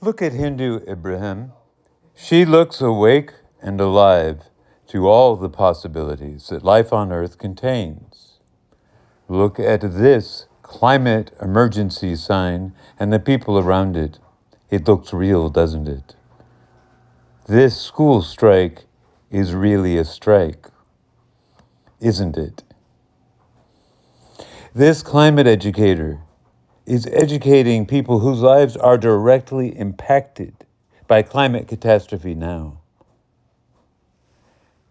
Look at Hindu Ibrahim. She looks awake and alive to all the possibilities that life on Earth contains. Look at this climate emergency sign and the people around it. It looks real, doesn't it? This school strike is really a strike, isn't it? This climate educator is educating people whose lives are directly impacted by climate catastrophe now.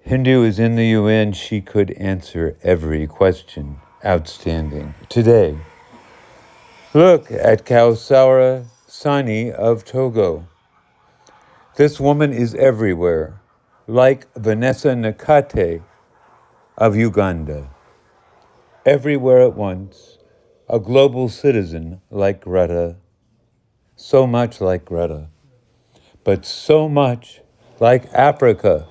Hindu is in the UN. She could answer every question. Outstanding. Today, look at Kausaura Sani of Togo. This woman is everywhere, like Vanessa Nakate of Uganda. Everywhere at once, a global citizen like Greta, so much like Greta, but so much like Africa,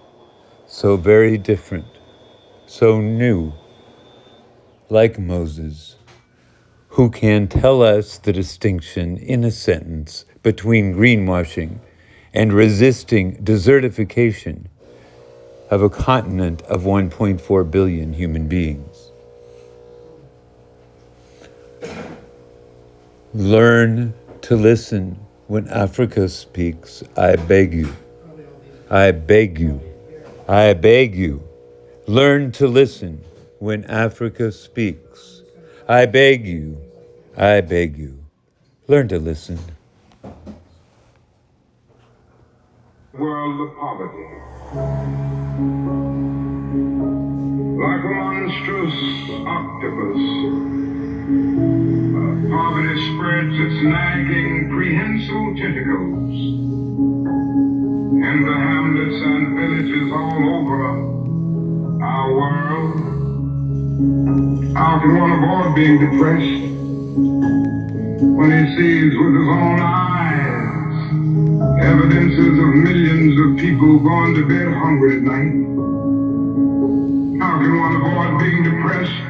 so very different, so new, like Moses, who can tell us the distinction in a sentence between greenwashing and resisting desertification of a continent of 1.4 billion human beings. Learn to listen when Africa speaks. I beg you. I beg you. I beg you. Learn to listen when Africa speaks. I beg you. I beg you. Learn to listen. World of poverty. Like a monstrous octopus, poverty spreads its nagging, prehensile tentacles in the hamlets and villages all over our world. How can one avoid being depressed when he sees with his own eyes evidences of millions of people going to bed hungry at night? How can one avoid being depressed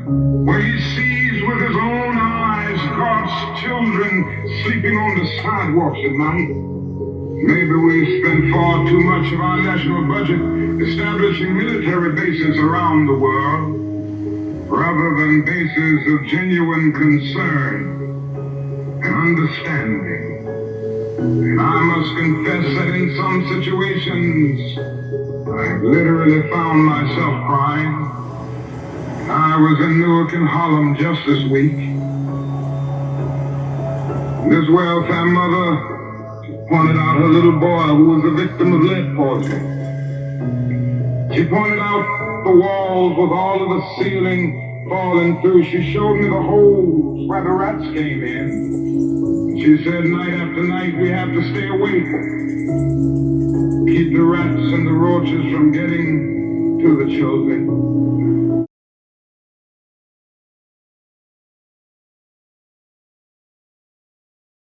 when he sees with his own eyes God's children sleeping on the sidewalks at night? Maybe we spend far too much of our national budget establishing military bases around the world, rather than bases of genuine concern and understanding. And I must confess that in some situations, I've literally found myself crying. I was in Newark and Harlem just this week. This welfare mother pointed out her little boy who was a victim of lead poisoning. She pointed out the walls with all of the ceiling falling through. She showed me the holes where the rats came in. She said night after night we have to stay awake, keep the rats and the roaches from getting to the children.